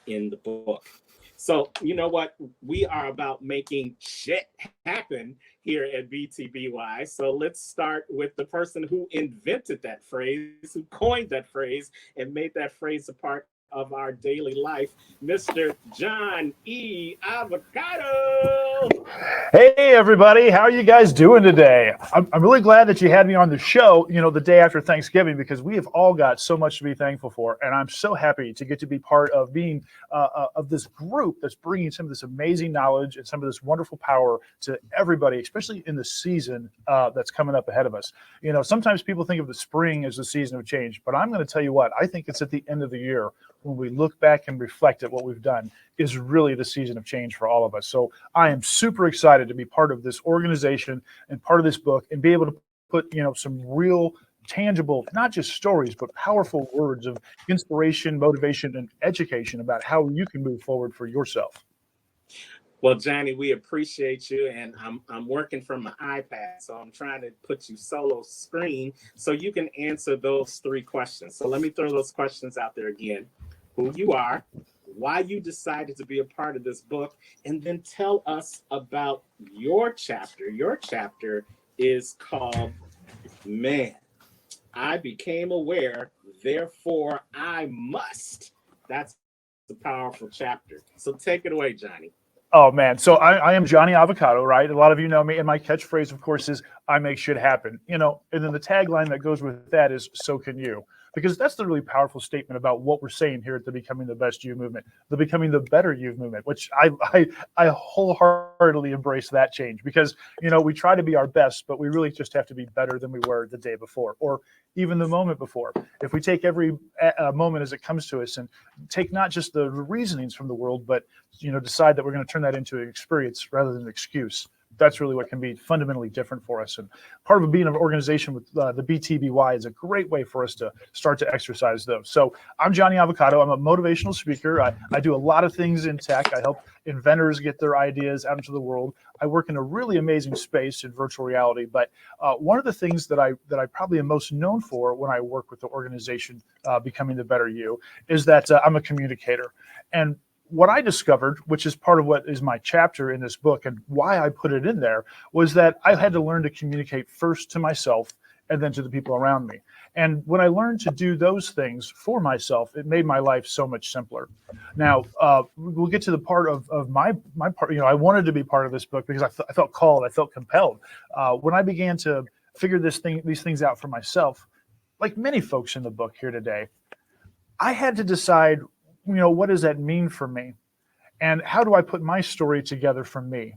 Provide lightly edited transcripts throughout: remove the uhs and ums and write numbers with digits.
in the book. So, you know what? We are about making shit happen here at BTBY. So let's start with the person who invented that phrase, who coined that phrase, and made that phrase a part of our daily life, Mr. John E. Avocado. Hey, everybody. How are you guys doing today? I'm really glad that you had me on the show, the day after Thanksgiving, because we have all got so much to be thankful for. And I'm so happy to get to be part of being of this group that's bringing some of this amazing knowledge and some of this wonderful power to everybody, especially in the season that's coming up ahead of us. Sometimes people think of the spring as the season of change, but I'm going to tell you what, I think it's at the end of the year when we look back and reflect at what we've done is really the season of change for all of us. So I am super excited to be part of this organization and part of this book and be able to put, some real tangible, not just stories, but powerful words of inspiration, motivation, and education about how you can move forward for yourself. Well, Johnny, we appreciate you, and I'm working from my iPad, so I'm trying to put you solo screen so you can answer those three questions. So let me throw those questions out there again: who you are, why you decided to be a part of this book, and then tell us about your chapter. Your chapter is called "Man, I Became Aware, Therefore I Must." That's a powerful chapter. So take it away, Johnny. Oh man, so I am Johnny Avocado, right? A lot of you know me, and my catchphrase, of course, is "I make shit happen." And then the tagline that goes with that is "So can you," because that's the really powerful statement about what we're saying here at the Becoming the Best You movement, the Becoming the Better You movement, which I wholeheartedly embrace that change because we try to be our best, but we really just have to be better than we were the day before, or even the moment before. If we take every moment as it comes to us and take not just the reasonings from the world, but decide that we're going to turn that into an experience rather than an excuse. That's really what can be fundamentally different for us. And part of being an organization with the BTBY is a great way for us to start to exercise those. So I'm Johnny Avocado. I'm a motivational speaker. I do a lot of things in tech. I help inventors get their ideas out into the world. I work in a really amazing space in virtual reality. But one of the things that I probably am most known for when I work with the organization Becoming the Better You is that I'm a communicator. And what I discovered, which is part of what is my chapter in this book and why I put it in there, was that I had to learn to communicate first to myself and then to the people around me. And when I learned to do those things for myself, it made my life so much simpler. Now, we'll get to the part of my part. I wanted to be part of this book because I felt called, I felt compelled. When I began to figure these things out for myself, like many folks in the book here today, I had to decide, what does that mean for me? And how do I put my story together for me?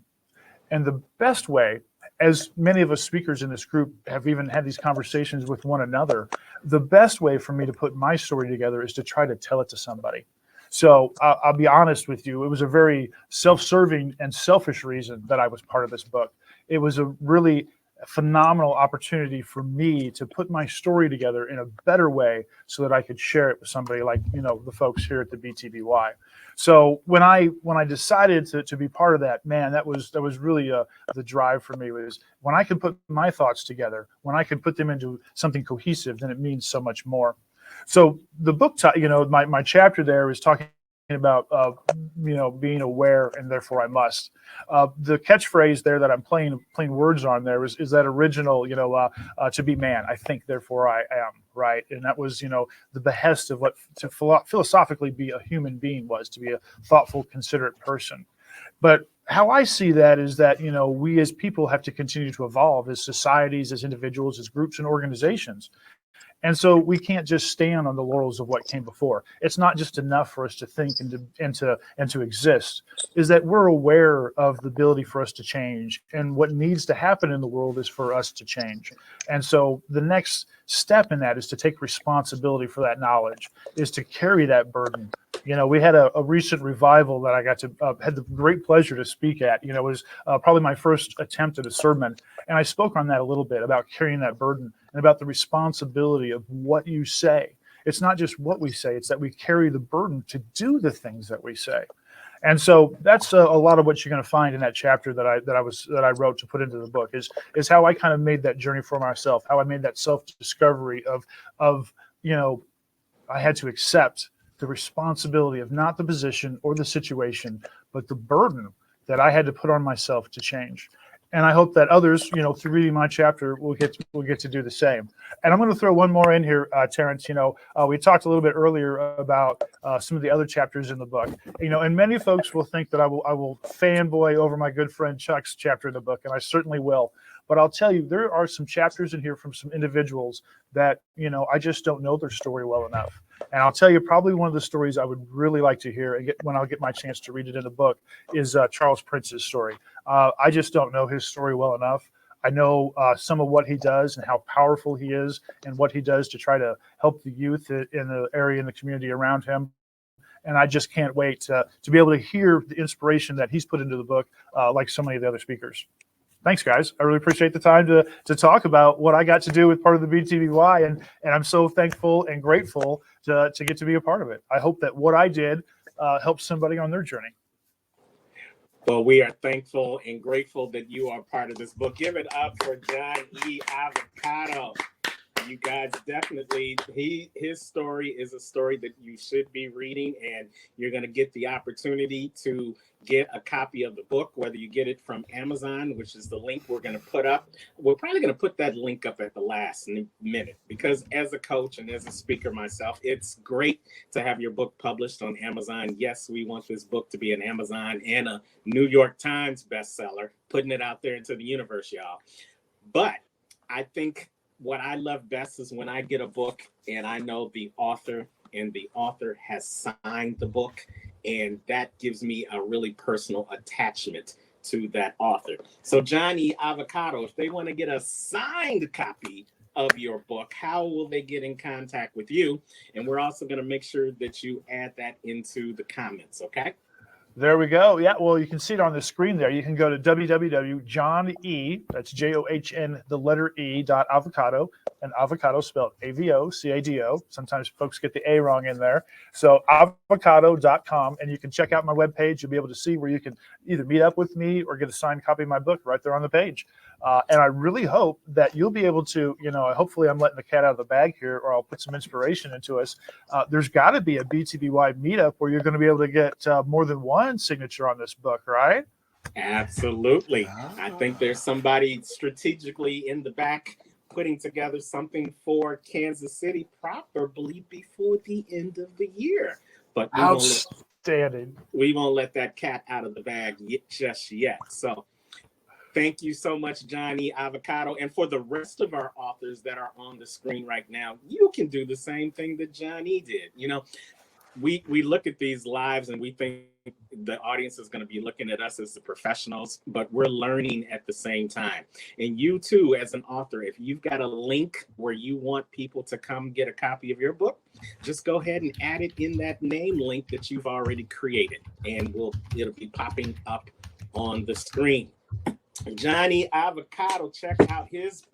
And the best way, as many of us speakers in this group have even had these conversations with one another, the best way for me to put my story together is to try to tell it to somebody. So I'll be honest with you, it was a very self-serving and selfish reason that I was part of this book. It was a really phenomenal opportunity for me to put my story together in a better way so that I could share it with somebody like, the folks here at the BTBY. So when I decided to be part of that, man, that was really the drive for me, was when I could put my thoughts together, when I could put them into something cohesive, then it means so much more. So the book, my chapter there is talking about being aware and therefore I must. The catchphrase there that I'm playing words on there is that original to be man, I think therefore I am, right? And that was the behest of what to philosophically be a human being was, to be a thoughtful, considerate person. But how I see that is that we as people have to continue to evolve as societies, as individuals, as groups and organizations. And so we can't just stand on the laurels of what came before. It's not just enough for us to think and to exist. Is that we're aware of the ability for us to change, and what needs to happen in the world is for us to change. And so the next step in that is to take responsibility for that knowledge, is to carry that burden. We had a recent revival that I got to had the great pleasure to speak at. It was probably my first attempt at a sermon, and I spoke on that a little bit about carrying that burden and about the responsibility of what you say. It's not just what we say; it's that we carry the burden to do the things that we say. And so that's a lot of what you're going to find in that chapter that I wrote to put into the book is how I kind of made that journey for myself, how I made that self-discovery of I had to accept the responsibility of not the position or the situation, but the burden that I had to put on myself to change. And I hope that others, through reading my chapter, will get to do the same. And I'm going to throw one more in here, Terrence. We talked a little bit earlier about some of the other chapters in the book. And many folks will think that I will fanboy over my good friend Chuck's chapter in the book, and I certainly will. But I'll tell you, there are some chapters in here from some individuals that I just don't know their story well enough. And I'll tell you, probably one of the stories I would really like to hear when I'll get my chance to read it in the book is Charles Prince's story. I just don't know his story well enough. I know some of what he does and how powerful he is and what he does to try to help the youth in the area and the community around him. And I just can't wait to be able to hear the inspiration that he's put into the book, like so many of the other speakers. Thanks, guys. I really appreciate the time to talk about what I got to do with part of the BTBY, and I'm so thankful and grateful to get to be a part of it. I hope that what I did helps somebody on their journey. Well, we are thankful and grateful that you are part of this book. Give it up for John E. Avocado. You guys definitely, his story is a story that you should be reading, and you're going to get the opportunity to get a copy of the book, whether you get it from Amazon, which is the link we're going to put up. We're probably going to put that link up at the last minute, because as a coach and as a speaker myself, it's great to have your book published on Amazon. Yes, we want this book to be an Amazon and a New York Times bestseller, putting it out there into the universe, y'all. But I think what I love best is when I get a book and I know the author, and the author has signed the book, and that gives me a really personal attachment to that author. So John E. Avocado, if they want to get a signed copy of your book, how will they get in contact with you? And we're also going to make sure that you add that into the comments, okay? There we go. Yeah, well, you can see it on the screen there. You can go to www.johne, that's JOHN, the letter E, .avocado, and avocado spelled AVOCADO. Sometimes folks get the A wrong in there. So avocado.com, and you can check out my webpage. You'll be able to see where you can either meet up with me or get a signed copy of my book right there on the page. And I really hope that you'll be able to, hopefully I'm letting the cat out of the bag here, or I'll put some inspiration into us. There's got to be a BTBY meetup where you're going to be able to get more than one signature on this book, right? Absolutely. I think there's somebody strategically in the back putting together something for Kansas City, probably before the end of the year. But outstanding. We won't let that cat out of the bag just yet. So thank you so much, John E. Avocado. And for the rest of our authors that are on the screen right now, you can do the same thing that John E. did. We look at these lives and we think the audience is going to be looking at us as the professionals, but we're learning at the same time. And you too, as an author, if you've got a link where you want people to come get a copy of your book, just go ahead and add it in that name link that you've already created, and it'll be popping up on the screen. John E. Avocado, check out his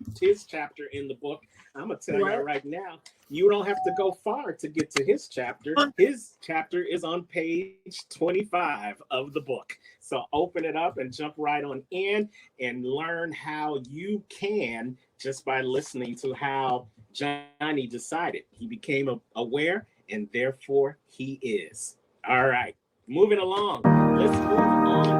chapter in the book. I'm going to tell you right now, you don't have to go far to get to his chapter. His chapter is on page 25 of the book. So open it up and jump right on in and learn how you can, just by listening to how Johnny decided. He became aware, and therefore he is. All right, moving along. Let's move on